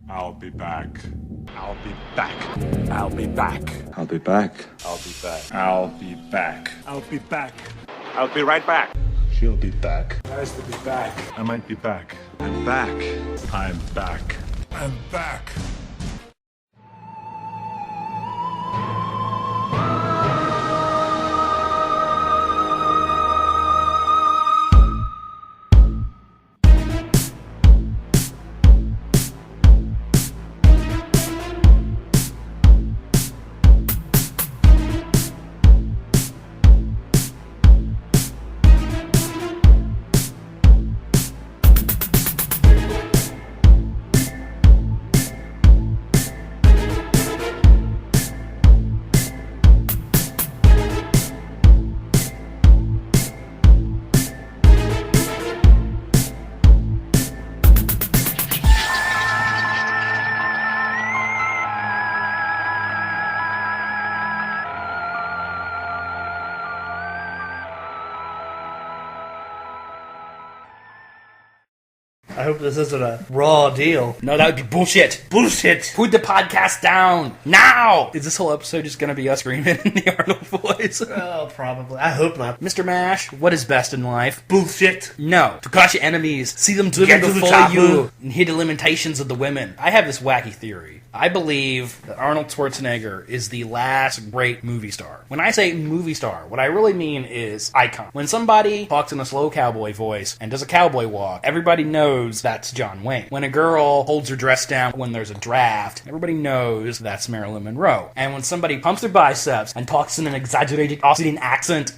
I'll be back. I'll be back. I'll be back. I'll be back. I'll be back. I'll be back. I'll be back. I'll be right back. She'll be back. Nice to be back. I might be back. I'm back. I'm back. I'm back. I hope this isn't a raw deal. No, that would be bullshit. Bullshit! Put the podcast down now. Is this whole episode just going to be us screaming in the Arnold voice? Oh, probably. I hope not. Mr. Mash, what is best in life? Bullshit! No. To crush your enemies, see them driven Get to the before chopper. you, and hear the limitations of the women. I have this wacky theory. I believe that Arnold Schwarzenegger is the last great movie star. When I say movie star, what I really mean is icon. When somebody talks in a slow cowboy voice and does a cowboy walk, everybody knows that's John Wayne. When a girl holds her dress down when there's a draft, everybody knows that's Marilyn Monroe. And when somebody pumps their biceps and talks in an exaggerated Austrian accent,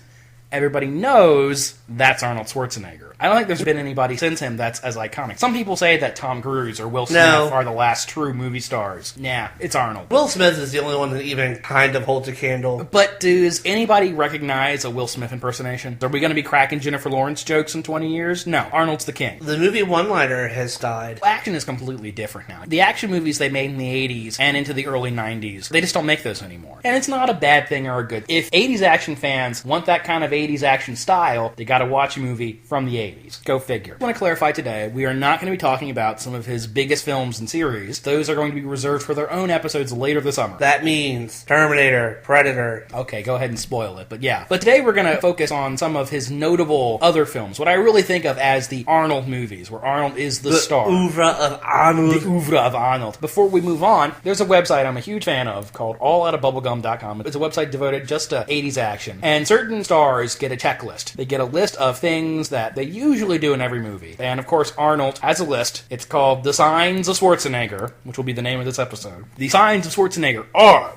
everybody knows that's Arnold Schwarzenegger. I don't think there's been anybody since him that's as iconic. Some people say that Tom Cruise or Will Smith are the last true movie stars. Nah, it's Arnold. Will Smith is the only one that even kind of holds a candle. But does anybody recognize a Will Smith impersonation? Are we going to be cracking Jennifer Lawrence jokes in 20 years? No, Arnold's the king. The movie one-liner has died. Action is completely different now. The action movies they made in the 80s and into the early 90s, they just don't make those anymore. And it's not a bad thing or a good thing. If 80s action fans want that kind of 80s action style, they gotta watch a movie from the 80s. Go figure. I want to clarify today, we are not going to be talking about some of his biggest films and series. Those are going to be reserved for their own episodes later this summer. That means Terminator, Predator. Okay, go ahead and spoil it, but yeah. But today we're going to focus on some of his notable other films, what I really think of as the Arnold movies, where Arnold is the star. Oeuvre of Arnold. The oeuvre of Arnold. Before we move on, there's a website I'm a huge fan of called alloutabubblegum.com. It's a website devoted just to 80s action. And certain stars get a checklist. They get a list of things that they usually do in every movie. And of course, Arnold has a list. It's called The Signs of Schwarzenegger, which will be the name of this episode. The Signs of Schwarzenegger are: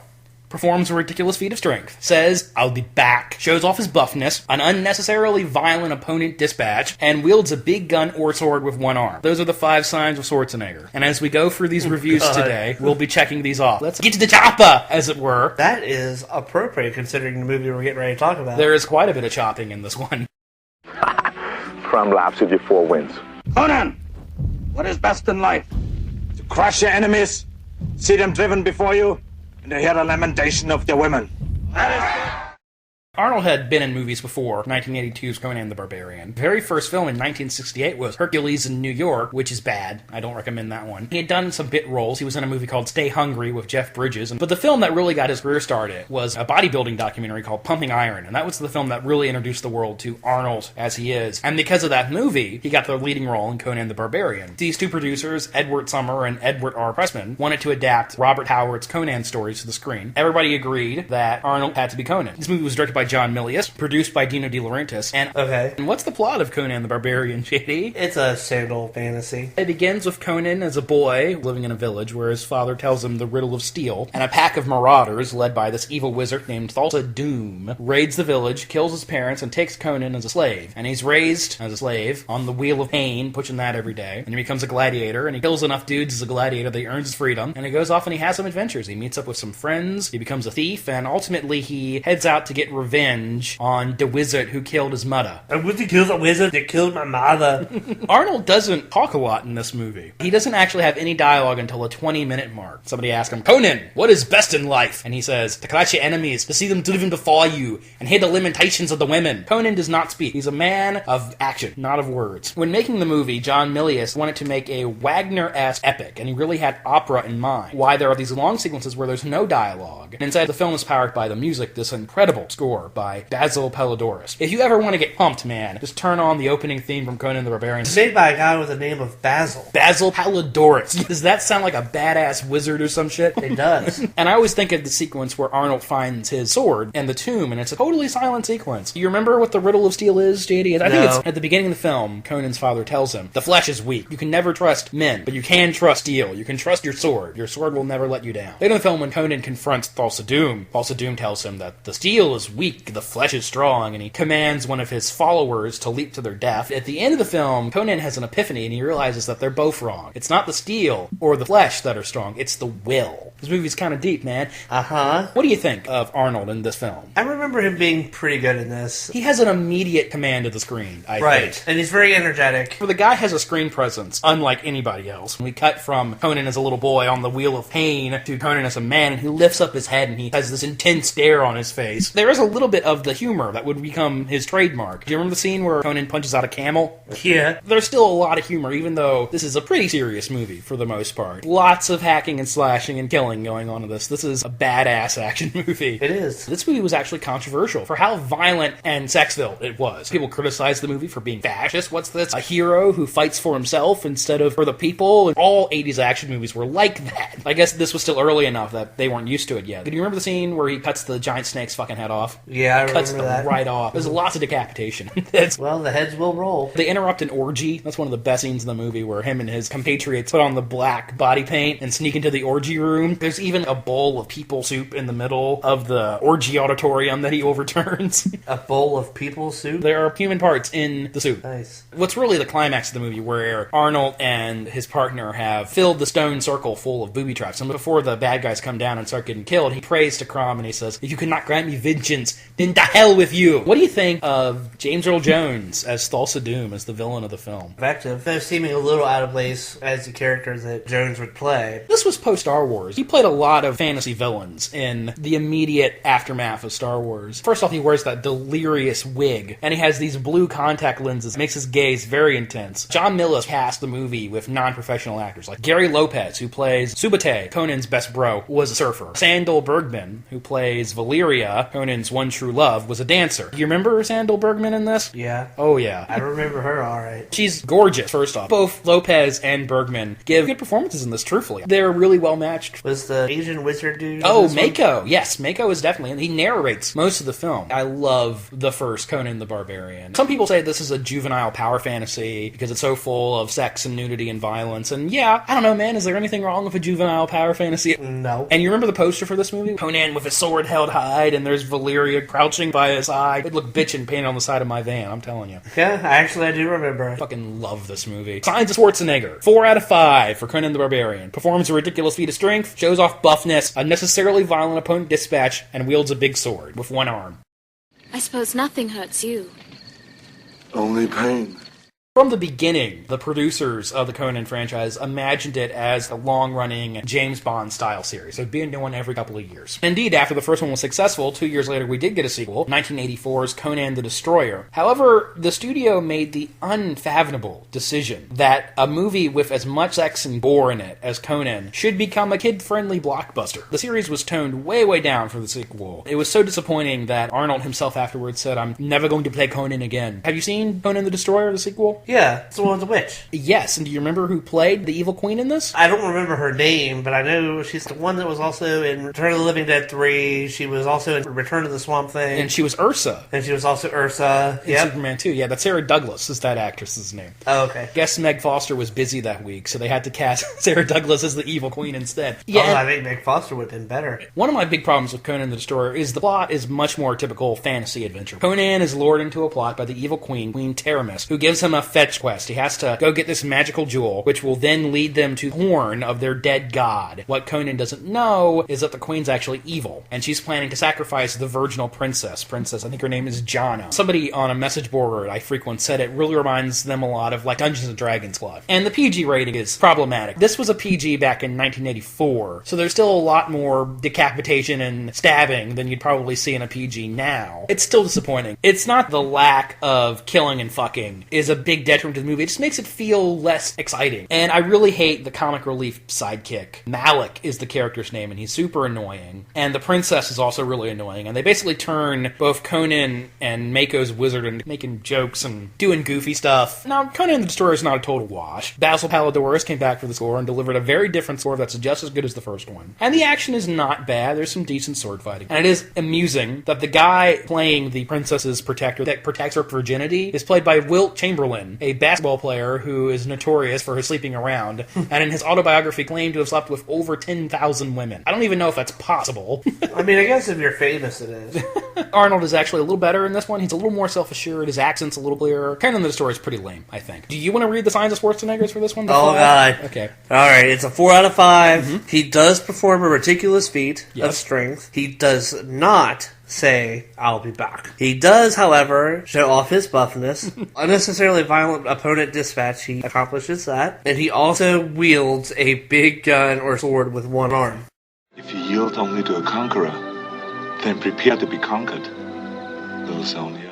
performs a ridiculous feat of strength, says, "I'll be back," shows off his buffness, an unnecessarily violent opponent dispatch, and wields a big gun or sword with one arm. Those are the 5 signs of Schwarzenegger. And as we go through these reviews today, we'll be checking these off. Let's get to the chopper, as it were. That is appropriate considering the movie we're getting ready to talk about. There is quite a bit of chopping in this one. From laps with your 4 wins. Conan, what is best in life? To crush your enemies, see them driven before you, and to hear the lamentation of their women. Arnold had been in movies before 1982's Conan the Barbarian. The very first film in 1968 was Hercules in New York, which is bad. I don't recommend that one. He had done some bit roles. He was in a movie called Stay Hungry with Jeff Bridges. But the film that really got his career started was a bodybuilding documentary called Pumping Iron. And that was the film that really introduced the world to Arnold as he is. And because of that movie, he got the leading role in Conan the Barbarian. These two producers, Edward Summer and Edward R. Pressman, wanted to adapt Robert Howard's Conan stories to the screen. Everybody agreed that Arnold had to be Conan. This movie was directed by John Milius, produced by Dino De Laurentiis. And what's the plot of Conan the Barbarian, JD? It's a sandal fantasy. It begins with Conan as a boy living in a village where his father tells him the riddle of steel, and a pack of marauders led by this evil wizard named Thulsa Doom raids the village, kills his parents, and takes Conan as a slave. And he's raised as a slave on the wheel of pain, pushing that every day. And he becomes a gladiator, and he kills enough dudes as a gladiator that he earns his freedom. And he goes off and he has some adventures. He meets up with some friends, he becomes a thief, and ultimately he heads out to get revenge revenge on the wizard who killed his mother. I wish he killed a wizard that killed my mother. Arnold doesn't talk a lot in this movie. He doesn't actually have any dialogue until the 20-minute mark. Somebody asks him, Conan, what is best in life? And he says, to crush your enemies, to see them driven before you, and hear the lamentations of the women. Conan does not speak. He's a man of action, not of words. When making the movie, John Milius wanted to make a Wagner-esque epic, and he really had opera in mind. Why there are these long sequences where there's no dialogue. And instead, the film is powered by the music, this incredible score by Basil Palladores. If you ever want to get pumped, man, just turn on the opening theme from Conan the Barbarian. It's made by a guy with the name of Basil. Basil Palladores. Does that sound like a badass wizard or some shit? It does. And I always think of the sequence where Arnold finds his sword and the tomb, and it's a totally silent sequence. You remember what the riddle of steel is, JD? I think it's at the beginning of the film, Conan's father tells him, the flesh is weak. You can never trust men, but you can trust steel. You can trust your sword. Your sword will never let you down. Later in the film, when Conan confronts Thulsa Doom tells him that the steel is weak, the flesh is strong, and he commands one of his followers to leap to their death. At the end of the film, Conan has an epiphany, and he realizes that they're both wrong. It's not the steel or the flesh that are strong, it's the will. This movie's kind of deep, man. Uh-huh. What do you think of Arnold in this film? I remember him being pretty good in this. He has an immediate command of the screen, I think. And he's very energetic. The guy has a screen presence, unlike anybody else. We cut from Conan as a little boy on the Wheel of Pain to Conan as a man, and he lifts up his head and he has this intense stare on his face. There is a little bit of the humor that would become his trademark. Do you remember the scene where Conan punches out a camel? Yeah. There's still a lot of humor, even though this is a pretty serious movie for the most part. Lots of hacking and slashing and killing going on in this. This is a badass action movie. It is. This movie was actually controversial for how violent and sex-filled it was. People criticized the movie for being fascist. What's this? A hero who fights for himself instead of for the people? And all 80s action movies were like that. I guess this was still early enough that they weren't used to it yet. Do you remember the scene where he cuts the giant snake's fucking head off? Yeah, I remember Cuts them that. right off. There's lots of decapitation. Well, the heads will roll. They interrupt an orgy. That's one of the best scenes in the movie, where him and his compatriots put on the black body paint and sneak into the orgy room. There's even a bowl of people soup in the middle of the orgy auditorium that he overturns. A bowl of people soup? There are human parts in the soup. Nice. What's really the climax of the movie, where Arnold and his partner have filled the stone circle full of booby traps. And before the bad guys come down and start getting killed, he prays to Crom and he says, if you cannot grant me vengeance, then to hell with you. What do you think of James Earl Jones as Thulsa Doom, as the villain of the film? Effective. Though seeming a little out of place as the character that Jones would play. This was post-Star Wars. He played a lot of fantasy villains in the immediate aftermath of Star Wars. First off, he wears that delirious wig, and he has these blue contact lenses. It makes his gaze very intense. John Milius cast the movie with non-professional actors, like Gary Lopez, who plays Sabotage, Conan's best bro, was a surfer. Sandal Bergman, who plays Valeria, Conan's one true love, was a dancer. Do you remember Sandal Bergman in this? Yeah. Oh, yeah. I remember her alright. She's gorgeous, first off. Both Lopez and Bergman give good performances in this, truthfully. They're really well matched. Was the Asian wizard dude? Oh, Mako. Yes, Mako is definitely. He narrates most of the film. I love the first Conan the Barbarian. Some people say this is a juvenile power fantasy because it's so full of sex and nudity and violence. And yeah, I don't know, man. Is there anything wrong with a juvenile power fantasy? No. And you remember the poster for this movie? Conan with his sword held high, and there's Valeria crouching by his side. It looked bitchin' painted on the side of my van, I'm telling you. Yeah, actually I do remember. I fucking love this movie. Signs of Schwarzenegger. 4 out of 5 for Conan the Barbarian. Performs a ridiculous feat of strength, shows off buffness, unnecessarily violent opponent dispatch, and wields a big sword with one arm. I suppose nothing hurts you. Only pain. From the beginning, the producers of the Conan franchise imagined it as a long-running James Bond-style series. So it'd be a new one every couple of years. Indeed, after the first one was successful, 2 years later we did get a sequel, 1984's Conan the Destroyer. However, the studio made the unfathomable decision that a movie with as much sex and gore in it as Conan should become a kid-friendly blockbuster. The series was toned way, way down for the sequel. It was so disappointing that Arnold himself afterwards said, I'm never going to play Conan again. Have you seen Conan the Destroyer, the sequel? Yeah, it's the one with the witch. Yes, and do you remember who played the evil queen in this? I don't remember her name, but I know she's the one that was also in Return of the Living Dead 3. She was also in Return of the Swamp Thing. And she was Ursa. And she was also Ursa. In Superman 2. Yeah, that's Sarah Douglas is that actress's name. Oh, okay. I guess Meg Foster was busy that week, so they had to cast Sarah Douglas as the evil queen instead. Yeah, I think Meg Foster would have been better. One of my big problems with Conan the Destroyer is the plot is much more typical fantasy adventure. Conan is lured into a plot by the evil queen, Queen Taramis, who gives him a fetch quest. He has to go get this magical jewel, which will then lead them to the horn of their dead god. What Conan doesn't know is that the queen's actually evil, and she's planning to sacrifice the virginal princess. I think her name is Jana. Somebody on a message board I frequent said it really reminds them a lot of like Dungeons & Dragons Club. And the PG rating is problematic. This was a PG back in 1984, so there's still a lot more decapitation and stabbing than you'd probably see in a PG now. It's still disappointing. It's not the lack of killing and fucking is a big detriment to the movie. It just makes it feel less exciting. And I really hate the comic relief sidekick. Malik is the character's name, and he's super annoying. And the princess is also really annoying. And they basically turn both Conan and Mako's wizard into making jokes and doing goofy stuff. Now, Conan the Destroyer is not a total wash. Basil Palladores came back for the score and delivered a very different score that's just as good as the first one. And the action is not bad. There's some decent sword fighting. And it is amusing that the guy playing the princess's protector that protects her virginity is played by Wilt Chamberlain, a basketball player who is notorious for his sleeping around, and in his autobiography claimed to have slept with over 10,000 women. I don't even know if that's possible. I mean, I guess if you're famous, it is. Arnold is actually a little better in this one. He's a little more self-assured. His accent's a little clearer. Conan the Destroyer is pretty lame, I think. Do you want to read the signs of Schwarzenegger's for this one? Oh, God. Okay. Alright, it's a 4 out of 5. He does perform a ridiculous feat of strength. He does not say, "I'll be back." He does, however, show off his buffness. Unnecessarily violent opponent dispatch, he accomplishes that. And he also wields a big gun or sword with one arm. If you yield only to a conqueror, then prepare to be conquered, little Sonja.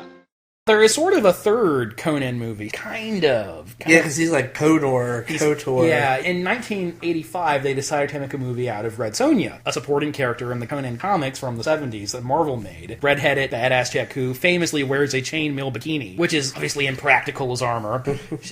There is sort of a third Conan movie. Kind of. Yeah, because he's like KOTOR. Yeah, in 1985, they decided to make a movie out of Red Sonja, a supporting character in the Conan comics from the 70s that Marvel made. Red-headed, badass chick who famously wears a chainmail bikini, which is obviously impractical as armor.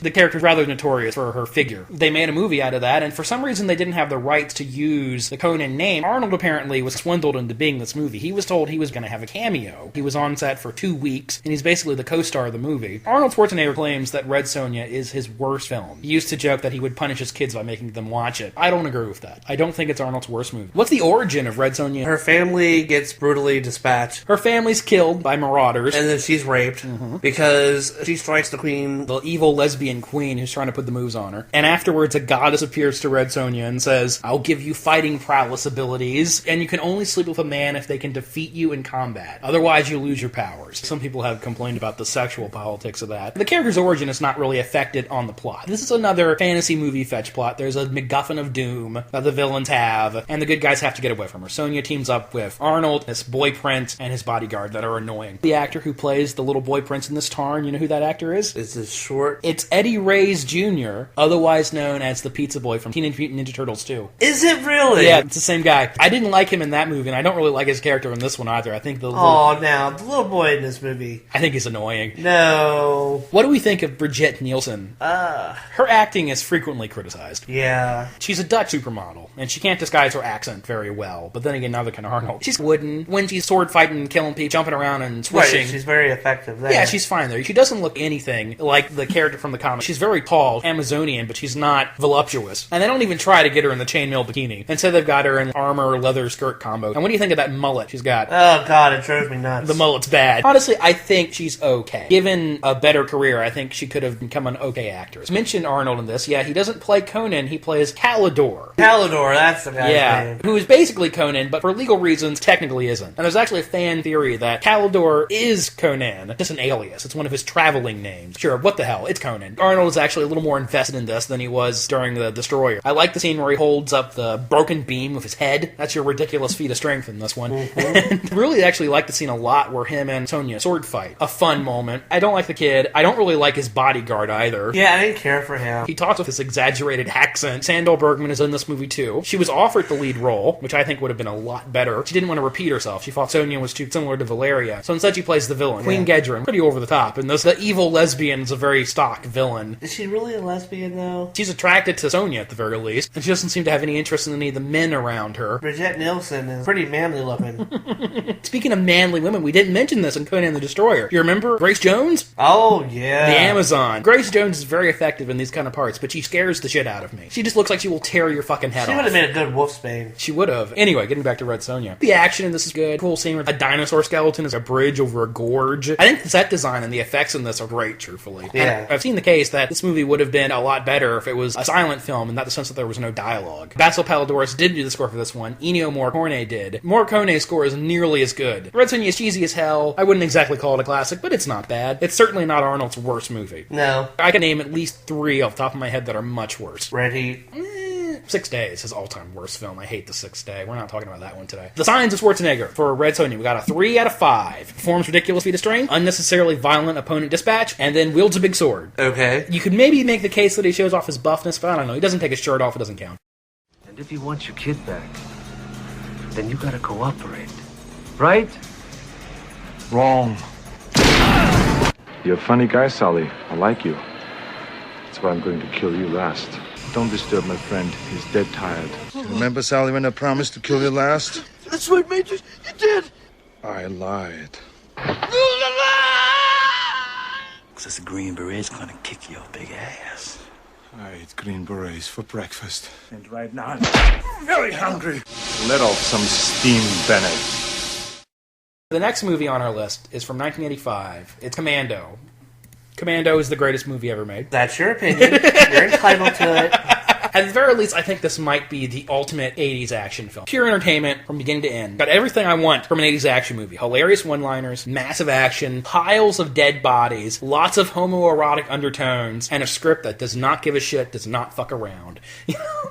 The character's rather notorious for her figure. They made a movie out of that, and for some reason they didn't have the rights to use the Conan name. Arnold apparently was swindled into being this movie. He was told he was going to have a cameo. He was on set for 2 weeks, and he's basically the co-star of the movie. Arnold Schwarzenegger claims that Red Sonja is his worst film. He used to joke that he would punish his kids by making them watch it. I don't agree with that. I don't think it's Arnold's worst movie. What's the origin of Red Sonja? Her family gets brutally dispatched. Her family's killed by marauders. And then she's raped because she strikes the queen. The evil lesbian queen who's trying to put the moves on her. And afterwards, a goddess appears to Red Sonja and says, "I'll give you fighting prowess abilities, and you can only sleep with a man if they can defeat you in combat. Otherwise, you lose your powers." Some people have complained about the sexual politics of that. The character's origin is not really affected on the plot. This is another fantasy movie fetch plot. There's a MacGuffin of doom that the villains have, and the good guys have to get away from her. Sonja teams up with Arnold, this boy prince, and his bodyguard that are annoying. The actor who plays the little boy prince in this Tarn, you know who that actor is? Is it short? It's Eddie Reyes Jr., otherwise known as the pizza boy from Teenage Mutant Ninja Turtles 2. Is it really? Yeah, it's the same guy. I didn't like him in that movie, and I don't really like his character in this one either. I think the now, the little boy in this movie. I think he's annoying. No. What do we think of Brigitte Nielsen? Her acting is frequently criticized. Yeah. She's a Dutch supermodel, and she can't disguise her accent very well, but then again, neither can Arnold. She's wooden. When she's sword fighting, killing people, jumping around and swishing. Right, she's very effective there. Yeah, she's fine there. She doesn't look anything like the character from the comic. She's very tall, Amazonian, but she's not voluptuous. And they don't even try to get her in the chainmail bikini. Instead, they've got her in armor, leather, skirt combo. And what do you think of that mullet she's got? Oh, God, it drives me nuts. The mullet's bad. Honestly, I think she's okay. Given a better career, I think she could have become an okay actress. Mention Arnold in this. Yeah, he doesn't play Conan, he plays Calidor. Calidor, that's the guy's name. Who is basically Conan, but for legal reasons, technically isn't. And there's actually a fan theory that Calidor is Conan, just an alias. It's one of his traveling names. Sure, what the hell, it's Conan. Arnold is actually a little more invested in this than he was during the Destroyer. I like the scene where he holds up the broken beam with his head. That's your ridiculous feat of strength in this one. And really actually like the scene a lot where him and Sonja sword fight. A fun moment. I don't like the kid. I don't really like his bodyguard either. Yeah, I didn't care for him. He talks with this exaggerated accent. Sandal Bergman is in this movie too. She was offered the lead role, which I think would have been a lot better. She didn't want to repeat herself. She thought Sonja was too similar to Valeria. So instead she plays the villain. Queen Gedrin. Pretty over the top. And the evil lesbian is a very stock villain. Is she really a lesbian though? She's attracted to Sonja at the very least. And she doesn't seem to have any interest in any of the men around her. Brigitte Nielsen is pretty manly looking. Speaking of manly women, we didn't mention this in Conan the Destroyer. You remember Remember Grace Jones? Oh, yeah. The Amazon. Grace Jones is very effective in these kind of parts, but she scares the shit out of me. She just looks like she will tear your fucking head off. She would have made a good Wolfsbane. She would have. Anyway, getting back to Red Sonja. The action in this is good. Cool scene where a dinosaur skeleton is a bridge over a gorge. I think the set design and the effects in this are great, truthfully. Yeah. And I've seen the case that this movie would have been a lot better if it was a silent film, and not the sense that there was no dialogue. Basil Palladores didn't do the score for this one. Ennio Morricone did. Morricone's score is nearly as good. Red Sonja is cheesy as hell. I wouldn't exactly call it a classic, but it's not bad. It's certainly not Arnold's worst movie. No. I can name at least 3 off the top of my head that are much worse. Red Heat. 6 Day is his all-time worst film. I hate The Sixth Day. We're not talking about that one today. The Signs of Schwarzenegger for Red Sonja. We got a 3 out of 5. Performs ridiculous feat of strength, unnecessarily violent opponent dispatch, and then wields a big sword. Okay. You could maybe make the case that he shows off his buffness, but I don't know. He doesn't take his shirt off. It doesn't count. And if you want your kid back, then you gotta cooperate. Right? Wrong. You're a funny guy, Sully. I like you. That's why I'm going to kill you last. Don't disturb my friend. He's dead tired. Remember, Sally, when I promised to kill you last? That's right, Major. You did. I lied. Because the Green Beret's gonna kick your big ass. I ate green berets for breakfast. And right now, I'm very hungry. Let off some steam, Bennett. The next movie on our list is from 1985. It's Commando. Commando is the greatest movie ever made. That's your opinion. You're entitled to it. At the very least, I think this might be the ultimate 80s action film. Pure entertainment from beginning to end. Got everything I want from an 80s action movie. Hilarious one-liners, massive action, piles of dead bodies, lots of homoerotic undertones, and a script that does not give a shit, does not fuck around.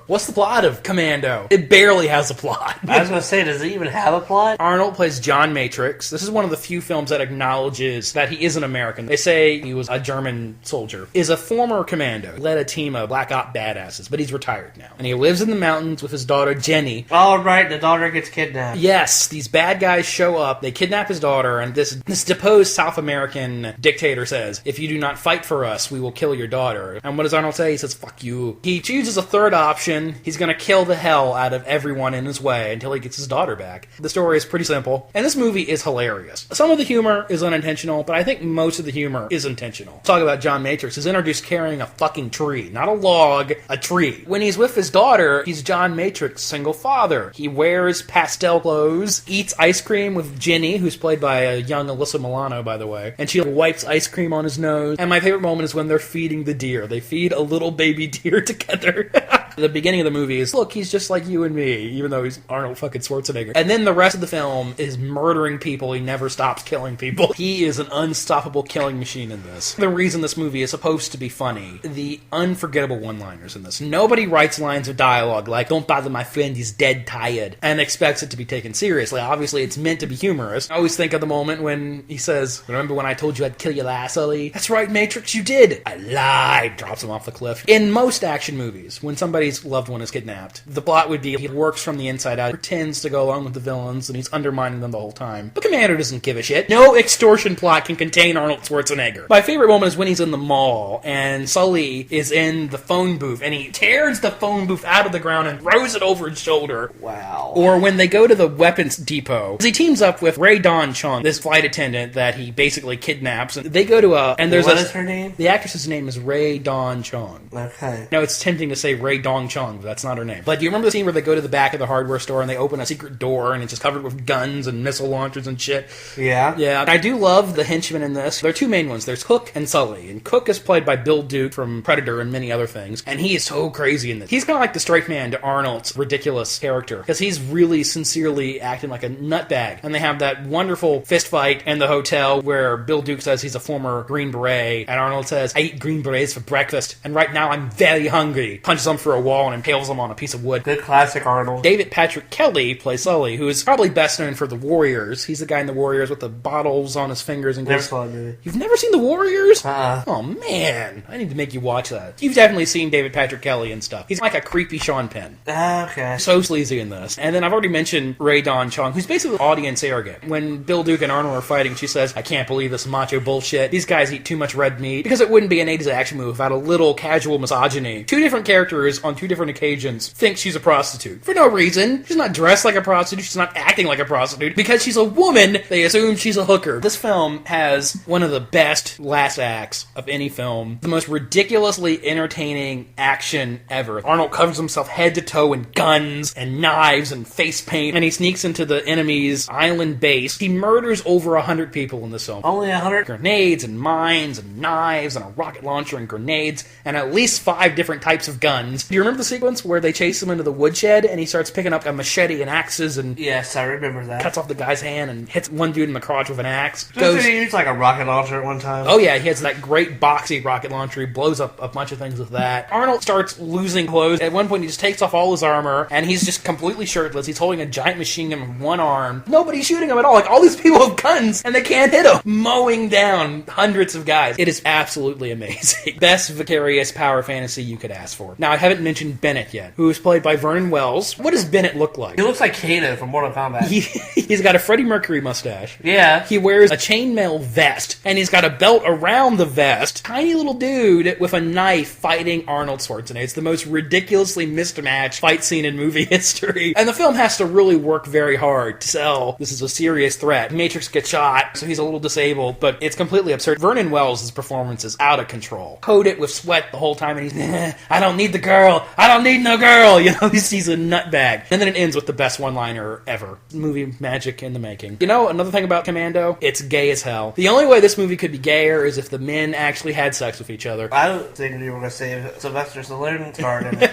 What's the plot of Commando? It barely has a plot. I was going to say, does it even have a plot? Arnold plays John Matrix. This is one of the few films that acknowledges that he is an American. They say he was a German soldier. Is a former commando. Led a team of black op badasses, but he's retired now. And he lives in the mountains with his daughter, Jenny. Oh, right, the daughter gets kidnapped. Yes, these bad guys show up, they kidnap his daughter, and this deposed South American dictator says, if you do not fight for us, we will kill your daughter. And what does Arnold say? He says, fuck you. He chooses a third option. He's gonna kill the hell out of everyone in his way until he gets his daughter back. The story is pretty simple, and this movie is hilarious. Some of the humor is unintentional, but I think most of the humor is intentional. Talk about John Matrix. He's introduced carrying a fucking tree. Not a log, a tree. When he's with his daughter, he's John Matrix, single father. He wears pastel clothes, eats ice cream with Jenny, who's played by a young Alyssa Milano, by the way, and she wipes ice cream on his nose. And my favorite moment is when they're feeding the deer. They feed a little baby deer together. The beginning of the movie is, look, he's just like you and me, even though he's Arnold fucking Schwarzenegger. And then the rest of the film is murdering people. He never stops killing people. He is an unstoppable killing machine in this. The reason this movie is supposed to be funny, the unforgettable one-liners in this. Nobody writes lines of dialogue like, don't bother my friend, he's dead tired, and expects it to be taken seriously. Obviously, it's meant to be humorous. I always think of the moment when he says, remember when I told you I'd kill you last, Sully? That's right, Matrix, you did. I lied. Drops him off the cliff. In most action movies, when somebody's loved one is kidnapped, the plot would be he works from the inside out, pretends to go along with the villains, and he's undermining them the whole time. But Commando doesn't give a shit. No extortion plot can contain Arnold Schwarzenegger. My favorite moment is when he's in the mall, and Sully is in the phone booth, and he tears the phone booth out of the ground and throws it over his shoulder. Wow. Or when they go to the weapons depot, he teams up with Ray Don Chung, this flight attendant that he basically kidnaps, and they go to and there's what is her name? The actress's name is Ray Don Chung. Okay. No, it's tempting to say Ray Dong Chung, but that's not her name. But do you remember the scene where they go to the back of the hardware store and they open a secret door and it's just covered with guns and missile launchers and shit? Yeah. Yeah. I do love the henchmen in this. There are two main ones. There's Cook and Sully. And Cook is played by Bill Duke from Predator and many other things. And he is so crazy in this. He's kind of like the straight man to Arnold's ridiculous character. Because he's really sincerely acting like a nutbag. And they have that wonderful fist fight in the hotel where Bill Duke says he's a former Green Beret. And Arnold says, I eat Green Berets for breakfast. And right now I'm very hungry. Punches him through a wall and impales him on a piece of wood. Good classic Arnold. David Patrick Kelly plays Sully, who is probably best known for The Warriors. He's the guy in The Warriors with the bottles on his fingers and Never goes, saw that movie. You've never seen The Warriors? Uh-uh. Oh, man. I need to make you watch that. You've definitely seen David Patrick Kelly and stuff. He's like a creepy Sean Penn. Okay. So sleazy in this. And then I've already mentioned Ray Don Chung, who's basically audience surrogate. When Bill Duke and Arnold are fighting, she says, I can't believe this macho bullshit. These guys eat too much red meat. Because it wouldn't be an 80s action movie without a little casual misogyny. Two different characters on 2 different occasions, thinks she's a prostitute. For no reason. She's not dressed like a prostitute. She's not acting like a prostitute. Because she's a woman, they assume she's a hooker. This film has one of the best last acts of any film. The most ridiculously entertaining action ever. Arnold covers himself head to toe in guns and knives and face paint, and he sneaks into the enemy's island base. He murders over 100 people in this film. Only 100? Grenades and mines and knives and a rocket launcher and grenades and at least 5 different types of guns. Do you remember the sequence where they chase him into the woodshed and he starts picking up a machete and axes and yes, I remember that. Cuts off the guy's hand and hits one dude in the crotch with an axe. Did he use like a rocket launcher at one time? Oh yeah, he has that great boxy rocket launcher. He blows up a bunch of things with that. Arnold starts losing clothes. At one point he just takes off all his armor and he's just completely shirtless. He's holding a giant machine gun with one arm. Nobody's shooting him at all. Like, all these people have guns and they can't hit him. Mowing down hundreds of guys. It is absolutely amazing. Best vicarious power fantasy you could ask for. Now, I haven't mentioned Bennett yet, who is played by Vernon Wells. What does Bennett look like? He looks like Kano from Mortal Kombat. He's got a Freddie Mercury mustache. Yeah. He wears a chainmail vest, and he's got a belt around the vest. Tiny little dude with a knife fighting Arnold Schwarzenegger. It's the most ridiculously mismatched fight scene in movie history. And the film has to really work very hard to sell this is a serious threat. Matrix gets shot, so he's a little disabled, but it's completely absurd. Vernon Wells' performance is out of control. Coated with sweat the whole time, and he's, I don't need the girl. I don't need no girl. You know, he's a nutbag. And then it ends with the best one-liner ever. Movie magic in the making. You know, another thing about Commando, it's gay as hell. The only way this movie could be gayer is if the men actually had sex with each other. I don't think you were going to say Sylvester Stallone starred in it.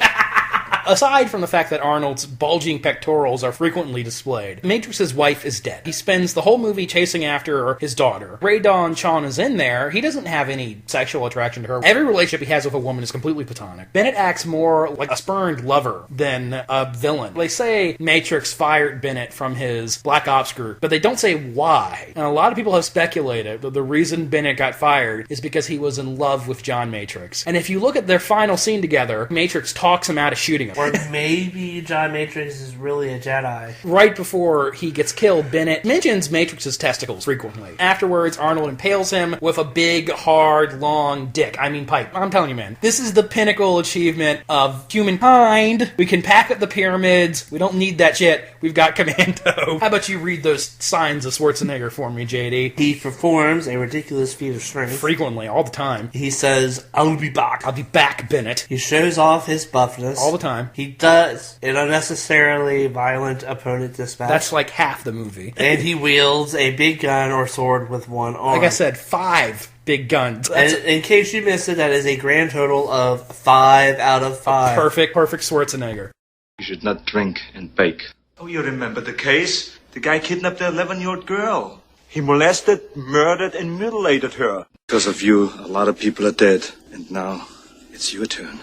Aside from the fact that Arnold's bulging pectorals are frequently displayed, Matrix's wife is dead. He spends the whole movie chasing after his daughter. Ray Dawn Chon is in there. He doesn't have any sexual attraction to her. Every relationship he has with a woman is completely platonic. Bennett acts more like a spurned lover than a villain. They say Matrix fired Bennett from his Black Ops group, but they don't say why. And a lot of people have speculated that the reason Bennett got fired is because he was in love with John Matrix. And if you look at their final scene together, Matrix talks him out of shooting him. Or maybe John Matrix is really a Jedi. Right before he gets killed, Bennett mentions Matrix's testicles frequently. Afterwards, Arnold impales him with a big, hard, long dick. I mean pipe. I'm telling you, man. This is the pinnacle achievement of humankind. We can pack up the pyramids. We don't need that shit. We've got Commando. How about you read those signs of Schwarzenegger for me, JD? He performs a ridiculous feat of strength. Frequently, all the time. He says, I'll be back. I'll be back, Bennett. He shows off his buffness. All the time. He does an unnecessarily violent opponent dispatch. That's like half the movie. And he wields a big gun or sword with one arm. Like I said, 5 big guns. And in case you missed it, that is a grand total of 5 out of 5. Perfect Schwarzenegger. You should not drink and bake. Oh, you remember the case? The guy kidnapped the 11-year-old girl. He molested, murdered, and mutilated her. Because of you, a lot of people are dead. And now, it's your turn.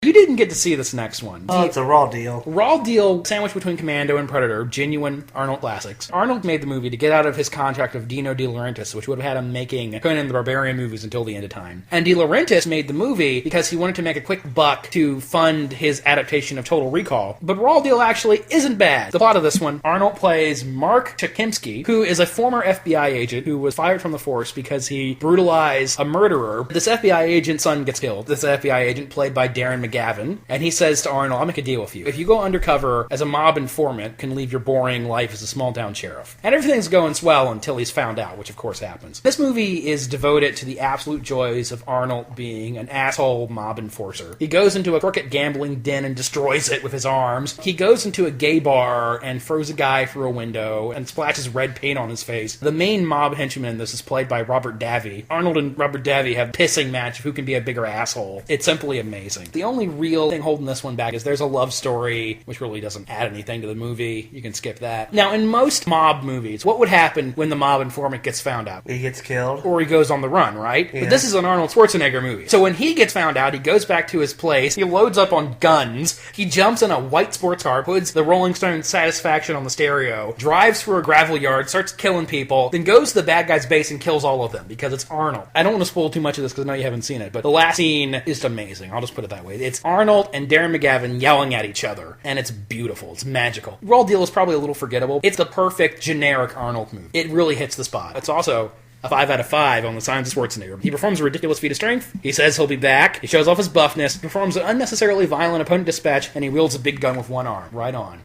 You didn't get to see this next one. Oh, it's a raw deal. Raw deal sandwiched between Commando and Predator, genuine Arnold classics. Arnold made the movie to get out of his contract of Dino De Laurentiis, which would have had him making Conan the Barbarian movies until the end of time. And De Laurentiis made the movie because he wanted to make a quick buck to fund his adaptation of Total Recall. But Raw Deal actually isn't bad. The plot of this one, Arnold plays Mark Chakimsky, who is a former FBI agent who was fired from the force because he brutalized a murderer. This FBI agent's son gets killed. This FBI agent, played by Darren McGavin, and he says to Arnold, I'll make a deal with you. If you go undercover as a mob informant, can leave your boring life as a small-town sheriff. And everything's going swell until he's found out, which of course happens. This movie is devoted to the absolute joys of Arnold being an asshole mob enforcer. He goes into a crooked gambling den and destroys it with his arms. He goes into a gay bar and throws a guy through a window and splashes red paint on his face. The main mob henchman in this is played by Robert Davi. Arnold and Robert Davi have a pissing match of who can be a bigger asshole. It's simply amazing. The only real thing holding this one back is there's a love story, which really doesn't add anything to the movie. You can skip that. Now, in most mob movies, what would happen when the mob informant gets found out? He gets killed. Or he goes on the run, right? Yeah. But this is an Arnold Schwarzenegger movie. So when he gets found out, he goes back to his place, he loads up on guns, he jumps in a white sports car, puts the Rolling Stones Satisfaction on the stereo, drives through a gravel yard, starts killing people, then goes to the bad guy's base and kills all of them, because it's Arnold. I don't want to spoil too much of this because I know you haven't seen it, but the last scene is amazing. I'll just put it that way. It's Arnold and Darren McGavin yelling at each other, and it's beautiful. It's magical. Raw Deal is probably a little forgettable. It's the perfect generic Arnold movie. It really hits the spot. It's also A 5 out of 5 on the signs of Schwarzenegger. He performs a ridiculous feat of strength. He says he'll be back. He shows off his buffness. He performs an unnecessarily violent opponent dispatch, and he wields a big gun with one arm. Right on.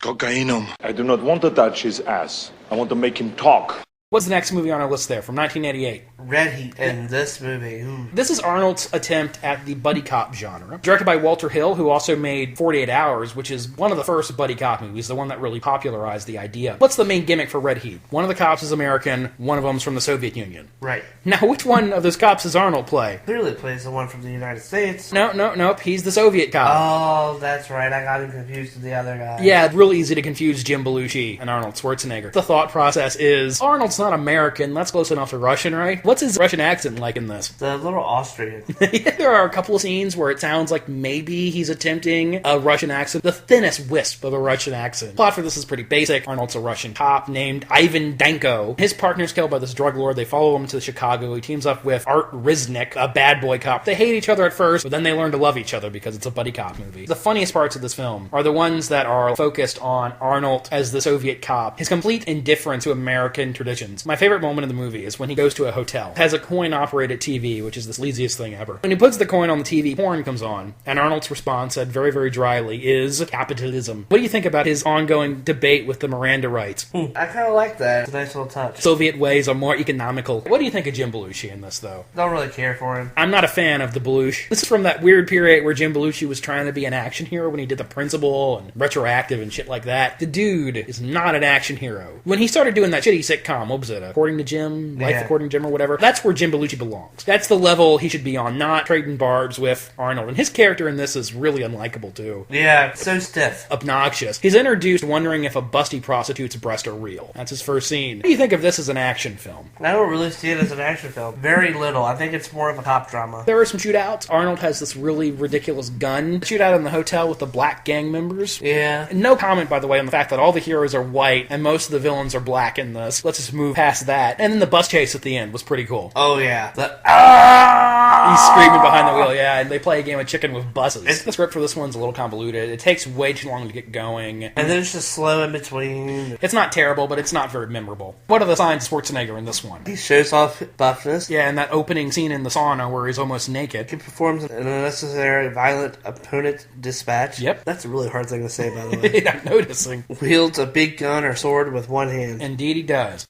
Cocainum. I do not want to touch his ass. I want to make him talk. What's the next movie on our list there, from 1988? Red Heat in this movie. Ooh. This is Arnold's attempt at the buddy cop genre. Directed by Walter Hill, who also made 48 Hours, which is one of the first buddy cop movies, the one that really popularized the idea. What's the main gimmick for Red Heat? One of the cops is American, one of them's from the Soviet Union. Right. Now, which one of those cops does Arnold play? Clearly plays the one from the United States. Nope, he's the Soviet cop. Oh, that's right, I got him confused with the other guy. Yeah, it's real easy to confuse Jim Belushi and Arnold Schwarzenegger. The thought process is, Arnold's not American, that's close enough to Russian, right? What's his Russian accent like in this? The little Austrian. There are a couple of scenes where it sounds like maybe he's attempting a Russian accent. The thinnest wisp of a Russian accent. Plot for this is pretty basic. Arnold's a Russian cop named Ivan Danko. His partner's killed by this drug lord. They follow him to Chicago. He teams up with Art Riznik, a bad boy cop. They hate each other at first, but then they learn to love each other because it's a buddy cop movie. The funniest parts of this film are the ones that are focused on Arnold as the Soviet cop. His complete indifference to American traditions. My favorite moment of the movie is when he goes to a hotel. It has a coin-operated TV, which is the sleaziest thing ever. When he puts the coin on the TV, porn comes on, and Arnold's response, said very, very dryly, is capitalism. What do you think about his ongoing debate with the Miranda rights? I kind of like that. It's a nice little touch. Soviet ways are more economical. What do you think of Jim Belushi in this, though? Don't really care for him. I'm not a fan of the Belushi. This is from that weird period where Jim Belushi was trying to be an action hero when he did The Principal and Retroactive and shit like that. The dude is not an action hero. When he started doing that shitty sitcom, what was it? According to Jim? Life According to Jim or whatever? That's where Jim Belushi belongs. That's the level he should be on, not trading barbs with Arnold. And his character in this is really unlikable, too. Yeah, so stiff. Obnoxious. He's introduced wondering if a busty prostitute's breasts are real. That's his first scene. What do you think of this as an action film? I don't really see it as an action film. Very little. I think it's more of a cop drama. There are some shootouts. Arnold has this really ridiculous gun. Shootout in the hotel with the black gang members. Yeah. No comment, by the way, on the fact that all the heroes are white and most of the villains are black in this. Let's just move past that. And then the bus chase at the end was pretty cool. Oh, yeah. He's screaming behind the wheel, yeah, and they play a game of chicken with buses. The script for this one's a little convoluted. It takes way too long to get going. And then it's just slow in between. It's not terrible, but it's not very memorable. What are the signs of Schwarzenegger in this one? He shows off buffness. Yeah, and that opening scene in the sauna where he's almost naked. He performs an unnecessary violent opponent dispatch. Yep. That's a really hard thing to say, by the way. I'm noticing. Wields a big gun or sword with one hand. Indeed he does.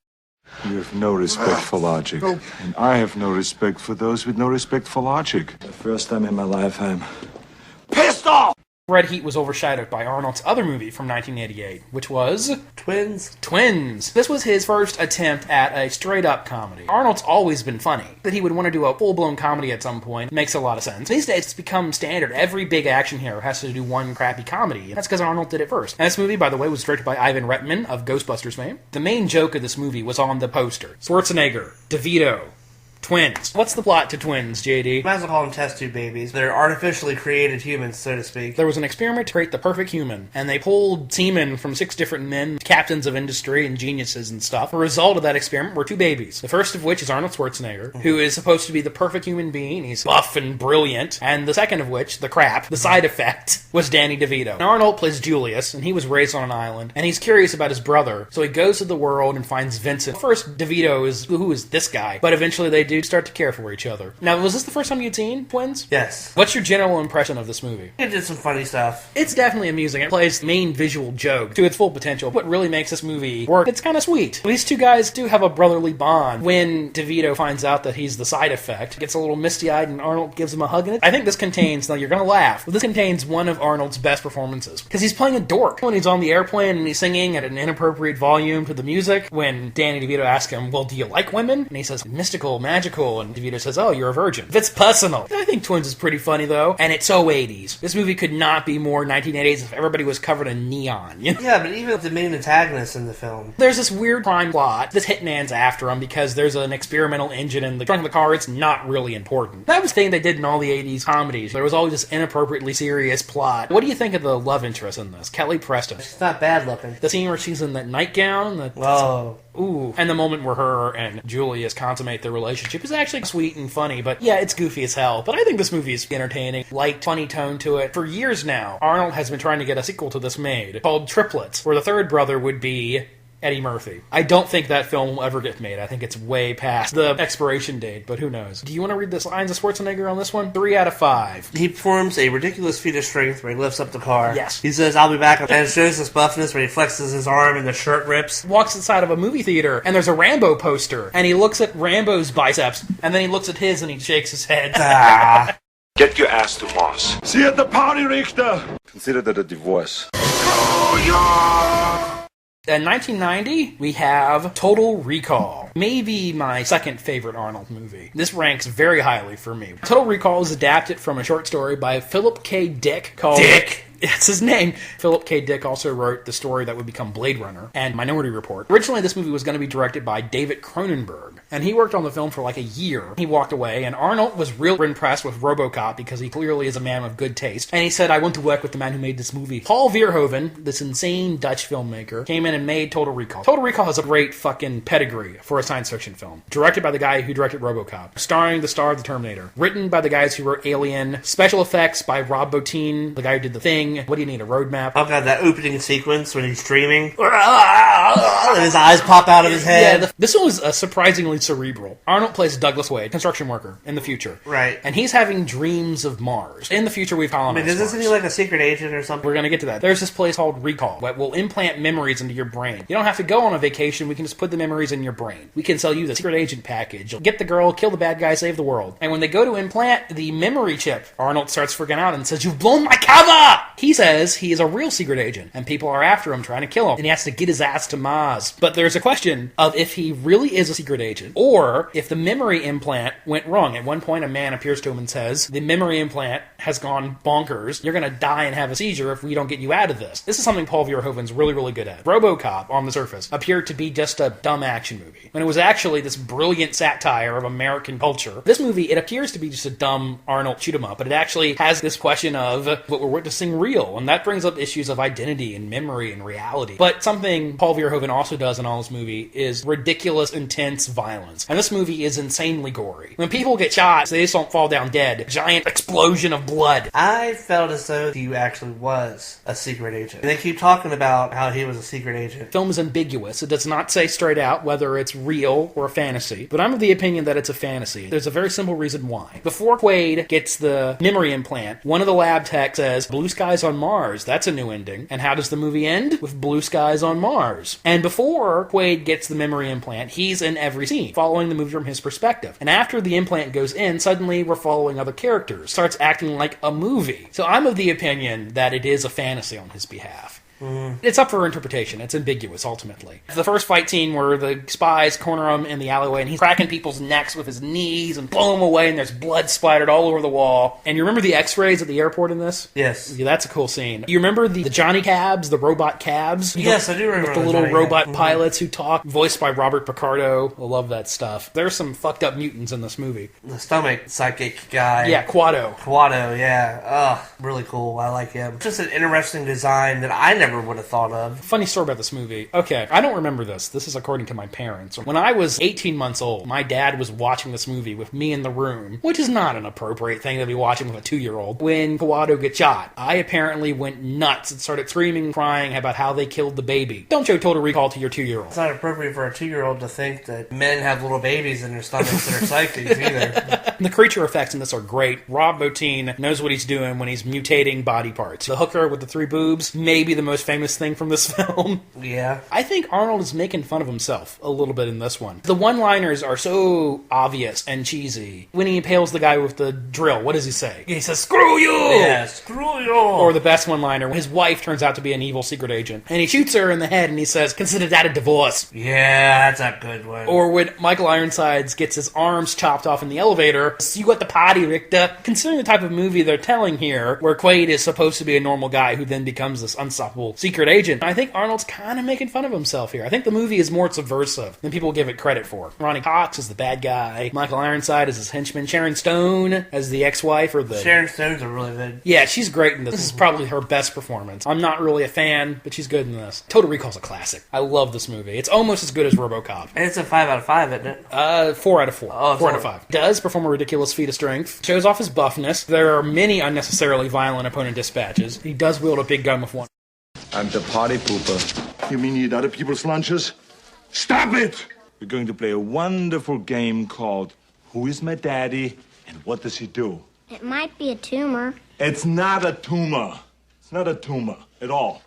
You have no respect for logic. And I have no respect for those with no respect for logic. The first time in my life, I'm Pissed off! Red Heat was overshadowed by Arnold's other movie from 1988, which was Twins. This was his first attempt at a straight-up comedy. Arnold's always been funny. That he would want to do a full-blown comedy at some point makes a lot of sense. These days, it's become standard. Every big action hero has to do one crappy comedy. That's because Arnold did it first. And this movie, by the way, was directed by Ivan Reitman of Ghostbusters fame. The main joke of this movie was on the poster. Schwarzenegger, DeVito, Twins. What's the plot to Twins, JD? Might as well call them test tube babies. They're artificially created humans, so to speak. There was an experiment to create the perfect human, and they pulled semen from 6 different men, captains of industry and geniuses and stuff. The result of that experiment were 2 babies. The first of which is Arnold Schwarzenegger, who is supposed to be the perfect human being. He's buff and brilliant. And the second of which, the crap, the side effect, was Danny DeVito. And Arnold plays Julius, and he was raised on an island, and he's curious about his brother, so he goes to the world and finds Vincent. First, DeVito is, who is this guy? But eventually they do start to care for each other. Now, was this the first time you'd seen Twins? Yes. What's your general impression of this movie? It did some funny stuff. It's definitely amusing. It plays the main visual joke to its full potential. What really makes this movie work, it's kind of sweet. These 2 guys do have a brotherly bond. When DeVito finds out that he's the side effect, gets a little misty-eyed and Arnold gives him a hug in it. I think this contains, now you're gonna laugh, but this contains one of Arnold's best performances. Because he's playing a dork. When he's on the airplane and he's singing at an inappropriate volume to the music, when Danny DeVito asks him, well, do you like women? And he says, mystical, magical, and DeVito says, oh, you're a virgin. It's personal. I think Twins is pretty funny, though, and it's so 80s. This movie could not be more 1980s if everybody was covered in neon. You know? Yeah, but even the main antagonist in the film. There's this weird crime plot. This hitman's after him because there's an experimental engine in the trunk of the car. It's not really important. That was the thing they did in all the 80s comedies. There was always this inappropriately serious plot. What do you think of the love interest in this? Kelly Preston. She's not bad looking. The scene where she's in that nightgown. Whoa. Ooh. And the moment where her and Julius consummate their relationship is actually sweet and funny, but yeah, it's goofy as hell. But I think this movie is entertaining. Light, funny tone to it. For years now, Arnold has been trying to get a sequel to this made called Triplets, where the third brother would be Eddie Murphy. I don't think that film will ever get made. I think it's way past the expiration date, but who knows. Do you want to read the lines of Schwarzenegger on this one? 3 out of 5. He performs a ridiculous feat of strength where he lifts up the car. Yes. He says, I'll be back, and it shows his buffness where he flexes his arm and the shirt rips. Walks inside of a movie theater, and there's a Rambo poster, and he looks at Rambo's biceps, and then he looks at his and he shakes his head. Get your ass to Mars. See you at the party, Richter. Consider that a divorce. In 1990, we have Total Recall. Maybe my second favorite Arnold movie. This ranks very highly for me. Total Recall is adapted from a short story by Philip K. Dick called... Dick? That's his name. Philip K. Dick also wrote the story that would become Blade Runner and Minority Report. Originally, this movie was going to be directed by David Cronenberg, and he worked on the film for like a year. He walked away, and Arnold was real impressed with RoboCop because he clearly is a man with good taste. And he said, I want to work with the man who made this movie. Paul Verhoeven, this insane Dutch filmmaker, came in and made Total Recall. Total Recall has a great fucking pedigree for a science fiction film. Directed by the guy who directed RoboCop. Starring the star of the Terminator. Written by the guys who wrote Alien. Special effects by Rob Bottin, the guy who did The Thing. What do you need, a roadmap? I've got that opening sequence when he's dreaming. And his eyes pop out of his head. Yeah, this one was surprisingly cerebral. Arnold plays Douglas Wade, construction worker, in the future. Right. And he's having dreams of Mars. In the future, we've colonized Mars. Isn't he like a secret agent or something? We're going to get to that. There's this place called Recall that will implant memories into your brain. You don't have to go on a vacation. We can just put the memories in your brain. We can sell you the secret agent package. You'll get the girl, kill the bad guy, save the world. And when they go to implant the memory chip, Arnold starts freaking out and says, "You've blown my cover!" He says he is a real secret agent, and people are after him, trying to kill him, and he has to get his ass to Mars. But there's a question of if he really is a secret agent, or if the memory implant went wrong. At one point, a man appears to him and says, the memory implant has gone bonkers. You're going to die and have a seizure if we don't get you out of this. This is something Paul Verhoeven's really, really good at. RoboCop, on the surface, appeared to be just a dumb action movie, when it was actually this brilliant satire of American culture. This movie, it appears to be just a dumb Arnold shoot-'em-up, but it actually has this question of what we're witnessing real, and that brings up issues of identity and memory and reality. But something Paul Verhoeven also does in all this movie is ridiculous, intense violence. And this movie is insanely gory. When people get shot, they just don't fall down dead. Giant explosion of blood. I felt as though he actually was a secret agent. They keep talking about how he was a secret agent. The film is ambiguous. It does not say straight out whether it's real or a fantasy. But I'm of the opinion that it's a fantasy. There's a very simple reason why. Before Quaid gets the memory implant, one of the lab techs says, "Blue skies on Mars." That's a new ending. And how does the movie end? With blue skies on Mars. And before Quaid gets the memory implant, he's in every scene, following the movie from his perspective. And after the implant goes in, suddenly we're following other characters. Starts acting like a movie. So I'm of the opinion that it is a fantasy on his behalf. It's up for interpretation. It's ambiguous, ultimately. The first fight scene where the spies corner him in the alleyway and he's cracking people's necks with his knees and blowing them away, and there's blood splattered all over the wall. And you remember the x-rays at the airport in this? Yes. Yeah, that's a cool scene. You remember the Johnny cabs, the robot cabs? Yes, I do remember with the little robot pilots who talk, voiced by Robert Picardo. I love that stuff. There's some fucked up mutants in this movie. The stomach psychic guy. Yeah, Quado. Quado, yeah. Ugh, really cool. I like him. Just an interesting design that I never would have thought of. Funny story about this movie. Okay, I don't remember this. This is according to my parents. When I was 18 months old, my dad was watching this movie with me in the room, which is not an appropriate thing to be watching with a 2-year-old. When Quado gets shot, I apparently went nuts and started screaming and crying about how they killed the baby. Don't show Total Recall to your 2-year-old. It's not appropriate for a 2-year-old to think that men have little babies in their stomachs that are psychics either. The creature effects in this are great. Rob Bottin knows what he's doing when he's mutating body parts. The hooker with the 3 boobs, maybe the most famous thing from this film. Yeah. I think Arnold is making fun of himself a little bit in this one. The one-liners are so obvious and cheesy. When he impales the guy with the drill, what does he say? He says, "Screw you!" Yeah, screw you! Or the best one-liner, his wife turns out to be an evil secret agent, and he shoots her in the head and he says, "Consider that a divorce." Yeah, that's a good one. Or when Michael Ironsides gets his arms chopped off in the elevator, "See you at the party, Richter." Considering the type of movie they're telling here, where Quaid is supposed to be a normal guy who then becomes this unstoppable secret agent, I think Arnold's kind of making fun of himself here. I think the movie is more subversive than people give it credit for. Ronnie Cox is the bad guy. Michael Ironside is his henchman. Sharon Stone as the ex-wife or the... Sharon Stone's a really good... Yeah, she's great in this. This is probably her best performance. I'm not really a fan, but she's good in this. Total Recall's a classic. I love this movie. It's almost as good as RoboCop. And it's a 5 out of 5, isn't it? 4 out of 4. Oh, 4 out of 5. Does perform a ridiculous feat of strength. Shows off his buffness. There are many unnecessarily violent opponent dispatches. He does wield a big gun with one. I'm the party pooper. You mean you eat other people's lunches? Stop it! We're going to play a wonderful game called Who is My Daddy and What Does He Do? It might be a tumor. It's not a tumor. It's not a tumor at all.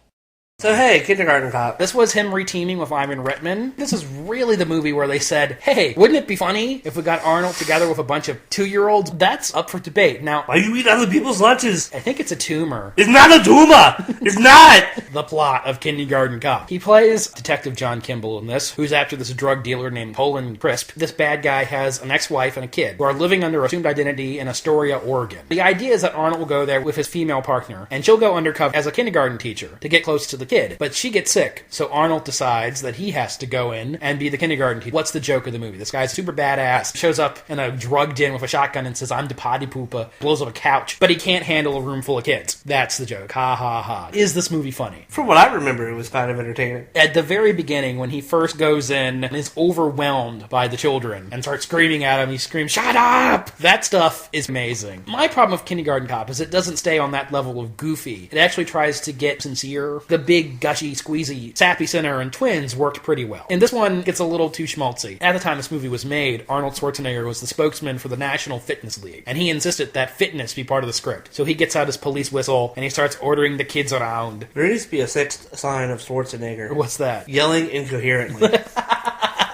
So hey, Kindergarten Cop. This was him reteaming with Ivan Reitman. This is really the movie where they said, hey, wouldn't it be funny if we got Arnold together with a bunch of 2-year-olds? That's up for debate. Now, Why you eat other people's lunches? I think it's a tumor. It's not a tumor! It's not! The plot of Kindergarten Cop. He plays Detective John Kimball in this, who's after this drug dealer named Poland Crisp. This bad guy has an ex-wife and a kid who are living under assumed identity in Astoria, Oregon. The idea is that Arnold will go there with his female partner, and she'll go undercover as a kindergarten teacher to get close to the kid. But she gets sick, so Arnold decides that he has to go in and be the kindergarten teacher. What's the joke of the movie? This guy's super badass, shows up in a drug den with a shotgun and says, I'm the potty pooper, blows up a couch, but he can't handle a room full of kids. That's the joke. Ha ha ha. Is this movie funny? From what I remember, it was kind of entertaining. At the very beginning, when he first goes in and is overwhelmed by the children and starts screaming at him, he screams, shut up! That stuff is amazing. My problem with Kindergarten Cop is it doesn't stay on that level of goofy. It actually tries to get sincere. The big, gushy, squeezy, sappy center and twins worked pretty well. And this one gets a little too schmaltzy. At the time this movie was made, Arnold Schwarzenegger was the spokesman for the National Fitness League, and he insisted that fitness be part of the script. So he gets out his police whistle, and he starts ordering the kids around. There needs to be a sixth sign of Schwarzenegger. What's that? Yelling incoherently.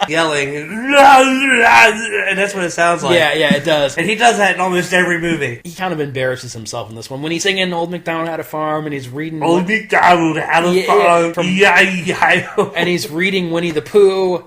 Yelling, and that's what it sounds like. Yeah, it does. And he does that in almost every movie. He kind of embarrasses himself in this one. When he's singing Old MacDonald Had a Farm, and he's reading... Old MacDonald Had a Farm. And he's reading Winnie the Pooh.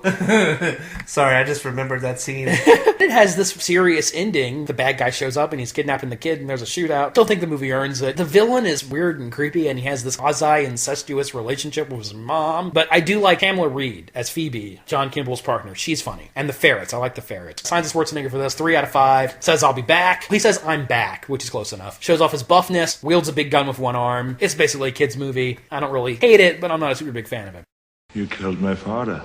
Sorry, I just remembered that scene. It has this serious ending. The bad guy shows up, and he's kidnapping the kid, and there's a shootout. Don't think the movie earns it. The villain is weird and creepy, and he has this quasi-incestuous relationship with his mom. But I do like Pamela Reed as Phoebe, John Kimball's partner. She's funny. And the ferrets. I like the ferrets. Signs of Schwarzenegger for this. 3 out of 5. Says I'll be back. He says I'm back, which is close enough. Shows off his buffness. Wields a big gun with one arm. It's basically a kid's movie. I don't really hate it, but I'm not a super big fan of it. You killed my father.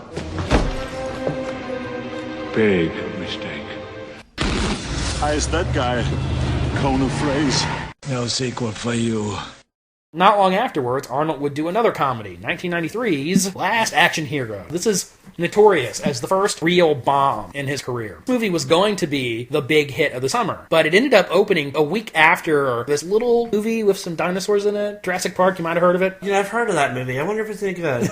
Big mistake. Hi, is that guy? Conan phrase. No sequel for you. Not long afterwards, Arnold would do another comedy, 1993's Last Action Hero. This is notorious as the first real bomb in his career. This movie was going to be the big hit of the summer, but it ended up opening a week after this little movie with some dinosaurs in it, Jurassic Park. You might have heard of it. Yeah, I've heard of that movie. I wonder if it's any good.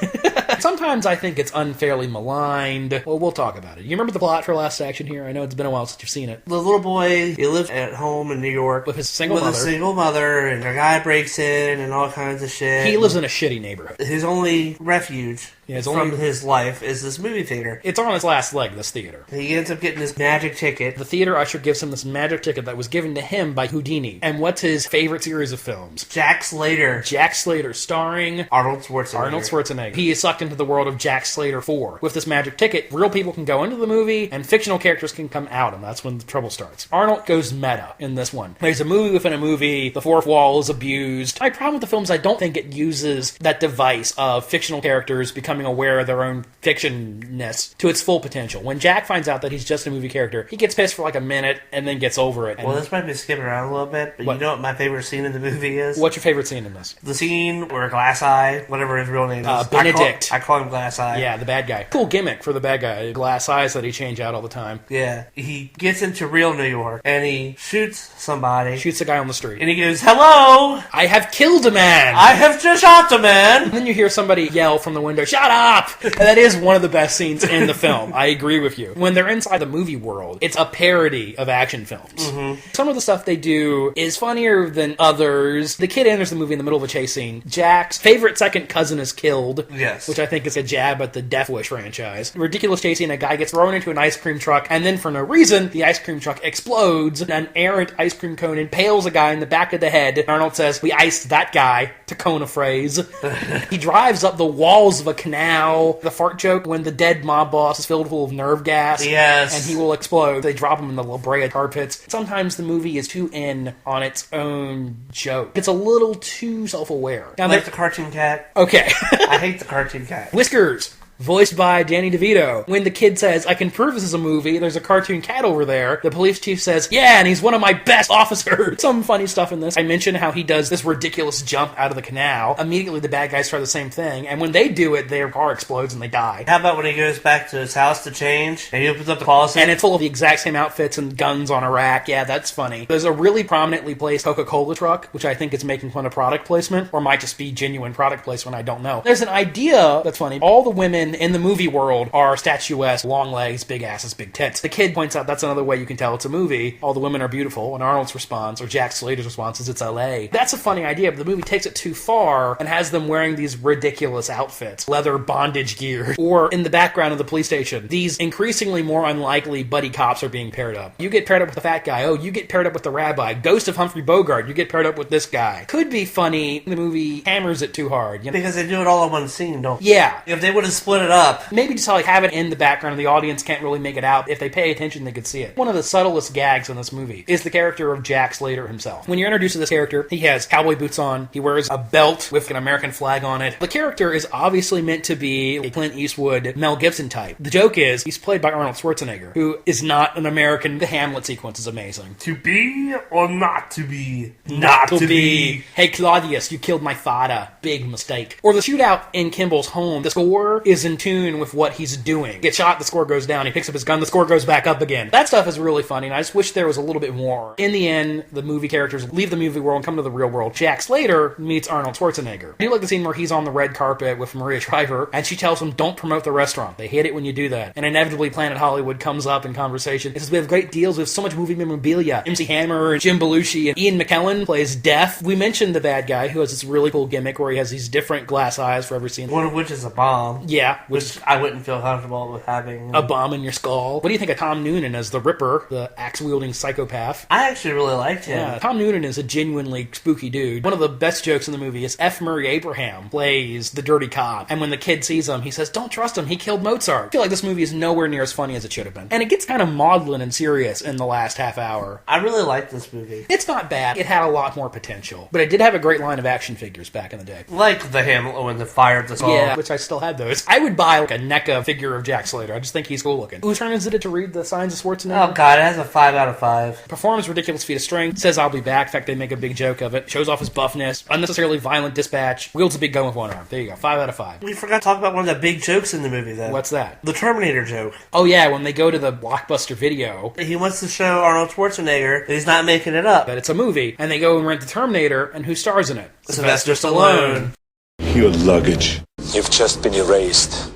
Sometimes I think it's unfairly maligned. Well, we'll talk about it. You remember the plot for Last Action Hero? I know it's been a while since you've seen it. The little boy, he lives at home in New York with his single mother, and a guy breaks in and all kinds of shit. He lives in a shitty neighborhood. His only refuge from his life is this movie theater. It's on its last leg, this theater. He ends up getting this magic ticket. The theater usher gives him this magic ticket that was given to him by Houdini. And what's his favorite series of films? Jack Slater. Jack Slater, starring Arnold Schwarzenegger. He is sucked into the world of Jack Slater 4. With this magic ticket, real people can go into the movie, and fictional characters can come out, and that's when the trouble starts. Arnold goes meta in this one. There's a movie within a movie, the fourth wall is abused. My problem with the film is I don't think it uses that device of fictional characters becoming aware of their own fictionness to its full potential. When Jack finds out that he's just a movie character, he gets pissed for like a minute and then gets over it. Well, this might be skipping around a little bit, but you know what my favorite scene in the movie is? What's your favorite scene in this? The scene where Glass Eye, whatever his real name is. Benedict. I call him Glass Eye. Yeah, the bad guy. Cool gimmick for the bad guy. Glass eyes that he change out all the time. Yeah. He gets into real New York, and he shoots somebody. Shoots a guy on the street. And he goes, hello! I have killed a man! I have just shot a man! And then you hear somebody yell from the window, shut up! And that is one of the best scenes in the film. I agree with you. When they're inside the movie world, it's a parody of action films. Mm-hmm. Some of the stuff they do is funnier than others. The kid enters the movie in the middle of a chase scene. Jack's favorite second cousin is killed. Yes. Which I think is a jab at the Death Wish franchise. Ridiculous chase scene, a guy gets thrown into an ice cream truck, and then for no reason, the ice cream truck explodes. An errant ice cream cone impales a guy in the back of the head. Arnold says, we iced that guy, to coin a phrase. He drives up the walls of a canal. The fart joke when the dead mob boss is filled full of nerve gas. Yes. And he will explode. They drop him in the La Brea tar pits. Sometimes the movie is too in on its own joke. It's a little too self-aware. Now, like the cartoon cat. Okay. I hate the cartoon cat. Whiskers. voiced by Danny DeVito. When the kid says, I can prove this is a movie, there's a cartoon cat over there, the police chief says, yeah, and he's one of my best officers. Some funny stuff in this. I mentioned how he does this ridiculous jump out of the canal. Immediately the bad guys try the same thing, and when they do it, their car explodes and they die. How about when he goes back to his house to change, and he opens up the closet? And it's full of the exact same outfits and guns on a rack. Yeah, that's funny. There's a really prominently placed Coca-Cola truck, which I think is making fun of product placement, or might just be genuine product placement, I don't know. There's an idea that's funny. All the women in the movie world are statuesque, long legs, big asses, big tits. The kid points out that's another way you can tell it's a movie. All the women are beautiful, and Arnold's response, or Jack Slater's response, is it's LA. That's a funny idea, but the movie takes it too far and has them wearing these ridiculous outfits. Leather bondage gear. Or in the background of the police station, these increasingly more unlikely buddy cops are being paired up. You get paired up with the fat guy. Oh, you get paired up with the rabbi. Ghost of Humphrey Bogart. You get paired up with this guy. Could be funny. The movie hammers it too hard. You know? Because they do it all in one scene, don't they? Yeah. If they would have split it up. Maybe just like have it in the background and the audience can't really make it out. If they pay attention, they could see it. One of the subtlest gags in this movie is the character of Jack Slater himself. When you're introduced to this character, he has cowboy boots on. He wears a belt with an American flag on it. The character is obviously meant to be a Clint Eastwood, Mel Gibson type. The joke is, he's played by Arnold Schwarzenegger, who is not an American. The Hamlet sequence is amazing. To be or not to be? Not to be. Hey, Claudius, you killed my father. Big mistake. Or the shootout in Kimball's home. The score is in tune with what he's doing. He gets shot, the score goes down. He picks up his gun, the score goes back up again. That stuff is really funny, and I just wish there was a little bit more. In the end, the movie characters leave the movie world and come to the real world. Jack Slater meets Arnold Schwarzenegger. I do like the scene where he's on the red carpet with Maria Shriver, and she tells him, don't promote the restaurant. They hate it when you do that. And inevitably, Planet Hollywood comes up in conversation. It says, we have great deals. We have so much movie memorabilia. MC Hammer, Jim Belushi, and Ian McKellen plays Death. We mentioned the bad guy who has this really cool gimmick where he has these different glass eyes for every scene. One of which is a bomb. Yeah. Which I wouldn't feel comfortable with having. A bomb in your skull. What do you think of Tom Noonan as the Ripper, the axe-wielding psychopath? I actually really liked him. Yeah, Tom Noonan is a genuinely spooky dude. One of the best jokes in the movie is F. Murray Abraham plays the dirty cop. And when the kid sees him, he says, don't trust him, he killed Mozart. I feel like this movie is nowhere near as funny as it should have been. And it gets kind of maudlin and serious in the last half hour. I really liked this movie. It's not bad. It had a lot more potential. But it did have a great line of action figures back in the day. Like the Hamlet when they fired the song. Yeah, which I still had those. I would buy like a NECA figure of Jack Slater. I just think he's cool looking. Whose turn is it to read the signs of Schwarzenegger? Oh god, it has a 5 out of 5. Performs ridiculous feat of strength. Says I'll be back. In fact, they make a big joke of it. Shows off his buffness. Unnecessarily violent dispatch. Wields a big gun with one arm. There you go. 5 out of 5. We forgot to talk about one of the big jokes in the movie, though. What's that? The Terminator joke. Oh yeah, when they go to the Blockbuster video. He wants to show Arnold Schwarzenegger that he's not making it up. But it's a movie. And they go and rent the Terminator, and who stars in it? Sylvester Stallone. Your luggage. You've just been erased.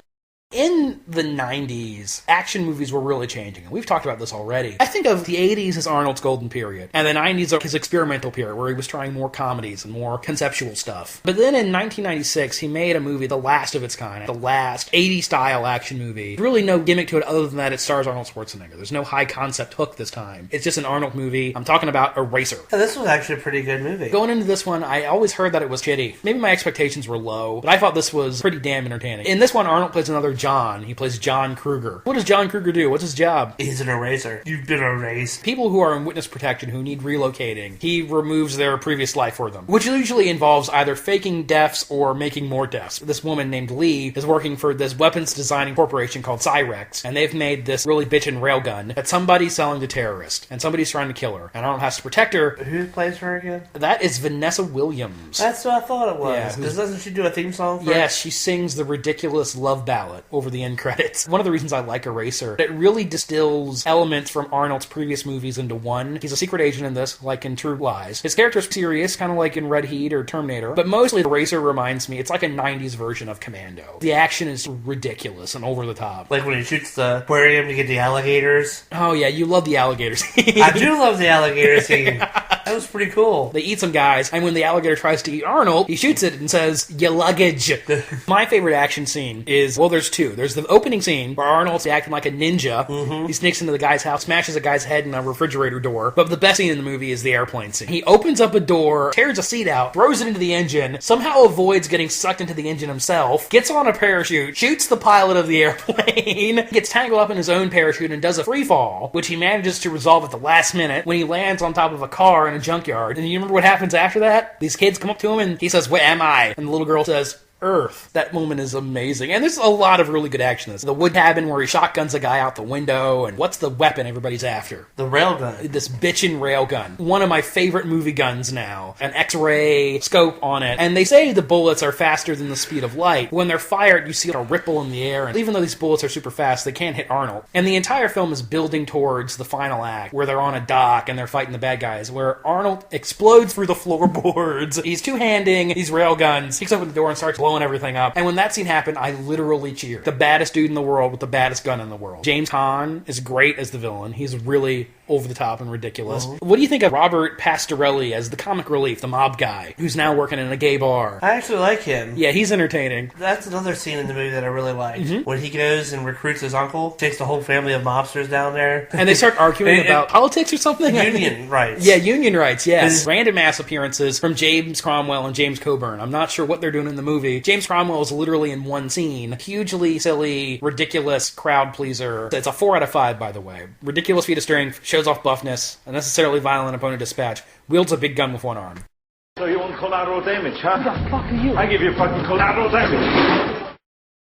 In the 90s, action movies were really changing, and we've talked about this already. I think of the 80s as Arnold's golden period, and the 90s are his experimental period, where he was trying more comedies and more conceptual stuff. But then in 1996, he made a movie, the last of its kind, the last 80s-style action movie. There's really no gimmick to it other than that it stars Arnold Schwarzenegger. There's no high-concept hook this time. It's just an Arnold movie. I'm talking about Eraser. Yeah, this was actually a pretty good movie. Going into this one, I always heard that it was shitty. Maybe my expectations were low, but I thought this was pretty damn entertaining. In this one, Arnold plays another John. He plays John Kruger. What does John Kruger do? What's his job? He's an eraser. You've been erased. People who are in witness protection who need relocating, he removes their previous life for them, which usually involves either faking deaths or making more deaths. This woman named Lee is working for this weapons designing corporation called Cyrex, and they've made this really bitchin' railgun that somebody's selling to terrorists, and somebody's trying to kill her, and Arnold has to protect her. Who plays her again? That is Vanessa Williams. That's what I thought it was. Yeah, Because doesn't she do a theme song for Yes, she sings the ridiculous love ballad over the end credits. One of the reasons I like Eraser, it really distills elements from Arnold's previous movies into one. He's a secret agent in this, like in True Lies. His character's serious, kind of like in Red Heat or Terminator, but mostly Eraser reminds me, it's like a 90s version of Commando. The action is ridiculous and over the top. Like when he shoots the aquarium to get the alligators. Oh yeah, you love the alligators. I do love the alligator scene. That was pretty cool. They eat some guys, and when the alligator tries to eat Arnold, he shoots it and says, "Your luggage." My favorite action scene is, well, there's two. There's the opening scene where Arnold's acting like a ninja. Mm-hmm. He sneaks into the guy's house, smashes a guy's head in a refrigerator door. But the best scene in the movie is the airplane scene. He opens up a door, tears a seat out, throws it into the engine, somehow avoids getting sucked into the engine himself, gets on a parachute, shoots the pilot of the airplane, gets tangled up in his own parachute and does a free fall, which he manages to resolve at the last minute when he lands on top of a car in a junkyard. And you remember what happens after that? These kids come up to him and he says, "Where am I?" And the little girl says, earth? That moment is amazing. And there's a lot of really good action in this. The wood cabin where he shotguns a guy out the window, and what's the weapon everybody's after? The railgun. This bitchin' railgun. One of my favorite movie guns now. An X-ray scope on it. And they say the bullets are faster than the speed of light. When they're fired, you see a ripple in the air, and even though these bullets are super fast, they can't hit Arnold. And the entire film is building towards the final act, where they're on a dock and they're fighting the bad guys, where Arnold explodes through the floorboards. He's two-handing these railguns, kicks open the door and starts blowing everything up. And when that scene happened, I literally cheered. The baddest dude in the world with the baddest gun in the world. James Caan is great as the villain. He's really over the top and ridiculous. What do you think of Robert Pastorelli as the comic relief, the mob guy, who's now working in a gay bar? I actually like him. Yeah, he's entertaining. That's another scene in the movie that I really like. When he goes and recruits his uncle, takes the whole family of mobsters down there. And they start arguing about politics or something? Union rights. Yeah, union rights, yes. Random ass appearances from James Cromwell and James Coburn. I'm not sure what they're doing in the movie. James Cromwell is literally in one scene. Hugely silly, ridiculous crowd pleaser. It's a 4 out of 5, by the way. Ridiculous feat of strength, shows off buffness, unnecessarily violent opponent dispatch, wields a big gun with one arm. So you want collateral damage, huh? Who the fuck are you? I give you fucking collateral damage.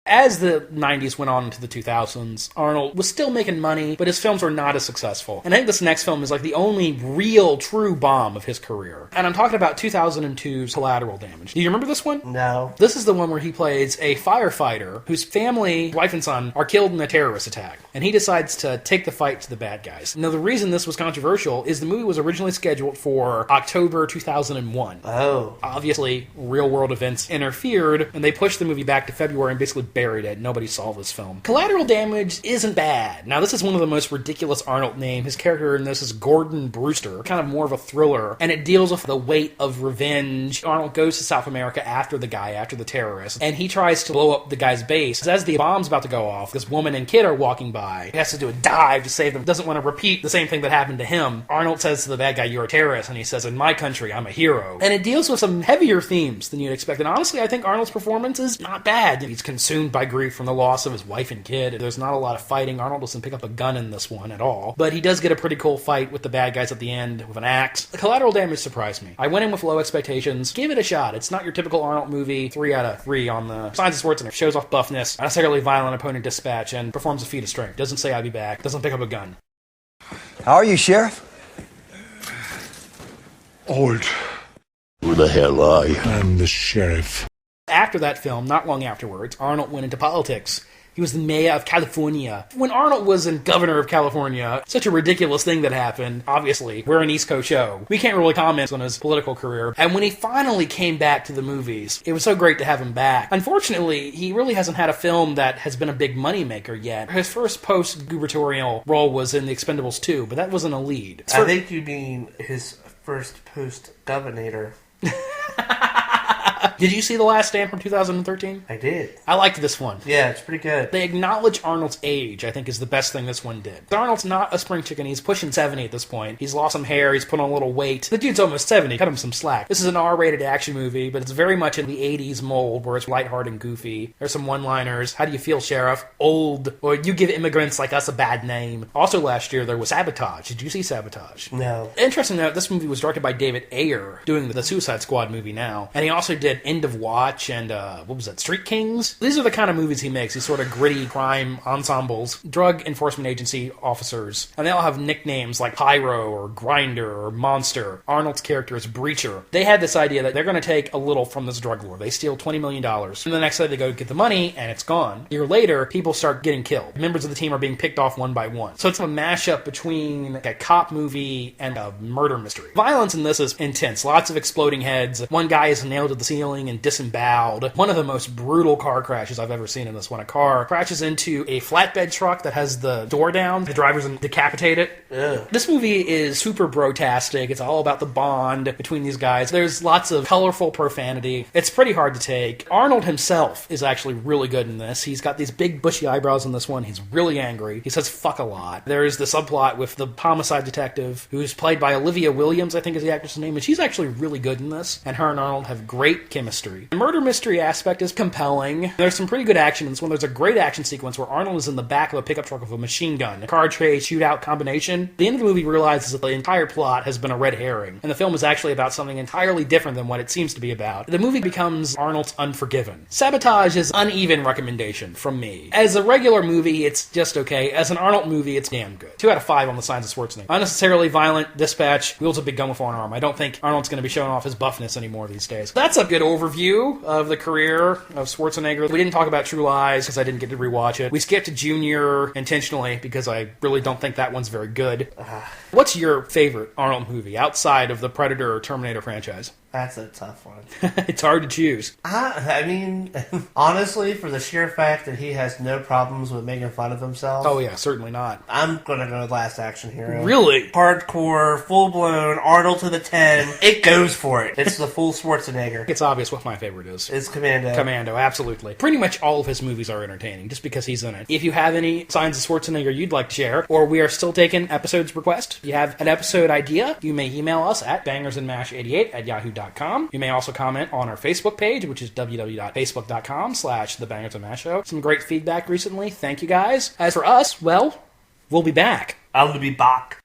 As the 90s went on into the 2000s, Arnold was still making money, but his films were not as successful. And I think this next film is like the only real, true bomb of his career. And I'm talking about 2002's Collateral Damage. Do you remember this one? No. This is the one where he plays a firefighter whose family, wife and son, are killed in a terrorist attack. And he decides to take the fight to the bad guys. Now, the reason this was controversial is the movie was originally scheduled for October 2001. Oh. Obviously, real-world events interfered, and they pushed the movie back to February and basically buried it. Nobody saw this film. Collateral Damage isn't bad. Now, this is one of the most ridiculous Arnold names. His character in this is Gordon Brewster, kind of more of a thriller, and it deals with the weight of revenge. Arnold goes to South America after the terrorist, and he tries to blow up the guy's base. As the bomb's about to go off, this woman and kid are walking by. He has to do a dive to save them. Doesn't want to repeat the same thing that happened to him. Arnold says to the bad guy, "You're a terrorist," and he says, "In my country, I'm a hero." And it deals with some heavier themes than you'd expect. And honestly, I think Arnold's performance is not bad. He's consumed by grief from the loss of his wife and kid. There's not a lot of fighting. Arnold doesn't pick up a gun in this one at all. But he does get a pretty cool fight with the bad guys at the end with an axe. The Collateral Damage surprised me. I went in with low expectations. Give it a shot. It's not your typical Arnold movie. 3 out of 3 on the signs of Schwarzenegger. Shows off buffness, unnecessarily violent opponent dispatch, and performs a feat of strength. Doesn't say "I'll be back." Doesn't pick up a gun. How are you, Sheriff? Old. Who the hell are you? I'm the sheriff. After that film, not long afterwards, Arnold went into politics. He was the mayor of California. When Arnold was in governor of California, such a ridiculous thing that happened. Obviously, we're an East Coast show. We can't really comment on his political career. And when he finally came back to the movies, it was so great to have him back. Unfortunately, he really hasn't had a film that has been a big moneymaker yet. His first post-gubernatorial role was in The Expendables 2, but that wasn't a lead. I think you mean his first post-governor. Did you see The Last Stand from 2013? I did. I liked this one. Yeah, it's pretty good. They acknowledge Arnold's age, I think, is the best thing this one did. Arnold's not a spring chicken. He's pushing 70 at this point. He's lost some hair. He's put on a little weight. The dude's almost 70. Cut him some slack. This is an R-rated action movie, but it's very much in the 80s mold, where it's lighthearted and goofy. There's some one-liners. How do you feel, Sheriff? Old. Or you give immigrants like us a bad name. Also last year, there was Sabotage. Did you see Sabotage? No. Interesting note, this movie was directed by David Ayer, doing the Suicide Squad movie now. And he also did End of Watch and, what was that, Street Kings? These are the kind of movies he makes, these sort of gritty crime ensembles, drug enforcement agency officers, and they all have nicknames like Pyro or Grinder or Monster. Arnold's character is Breacher. They had this idea that they're going to take a little from this drug lord. They steal $20 million, and the next day they go get the money, and it's gone. A year later, people start getting killed. Members of the team are being picked off one by one. So it's a mashup between a cop movie and a murder mystery. Violence in this is intense. Lots of exploding heads. One guy is nailed to the ceiling and disemboweled. One of the most brutal car crashes I've ever seen in this one. A car crashes into a flatbed truck that has the door down. The driver's decapitated. Ugh. This movie is super bro-tastic. It's all about the bond between these guys. There's lots of colorful profanity. It's pretty hard to take. Arnold himself is actually really good in this. He's got these big bushy eyebrows in this one. He's really angry. He says fuck a lot. There's the subplot with the homicide detective, who's played by Olivia Williams, I think is the actress's name, and she's actually really good in this. And her and Arnold have great great chemistry. The murder mystery aspect is compelling. There's some pretty good action in this one. There's a great action sequence where Arnold is in the back of a pickup truck with a machine gun. A car chase, shootout combination. At the end of the movie realizes that the entire plot has been a red herring, and the film is actually about something entirely different than what it seems to be about. The movie becomes Arnold's Unforgiven. Sabotage is uneven recommendation from me. As a regular movie, it's just okay. As an Arnold movie, it's damn good. 2 out of 5 on the Signs of Schwarzenegger. Unnecessarily violent, Dispatch, wields a big gun with one arm. I don't think Arnold's going to be showing off his buffness anymore these days. That's a good overview of the career of Schwarzenegger. We didn't talk about True Lies because I didn't get to rewatch it. We skipped Junior intentionally because I really don't think that one's very good. What's your favorite Arnold movie outside of the Predator or Terminator franchise? That's a tough one. It's hard to choose. I mean, honestly, for the sheer fact that he has no problems with making fun of himself. Oh yeah, certainly not. I'm gonna go with Last Action Hero. Really? Hardcore, full-blown, Arnold to the 10. It goes for it. It's the full Schwarzenegger. It's obvious what my favorite is. It's Commando. Commando, absolutely. Pretty much all of his movies are entertaining, just because he's in it. If you have any Signs of Schwarzenegger you'd like to share, or we are still taking episodes request, if you have an episode idea, you may email us at bangersandmash88@yahoo.com. You may also comment on our Facebook page, which is www.facebook.com/thebangersandmashshow. Some great feedback recently. Thank you guys. As for us, well, we'll be back. I'll be back.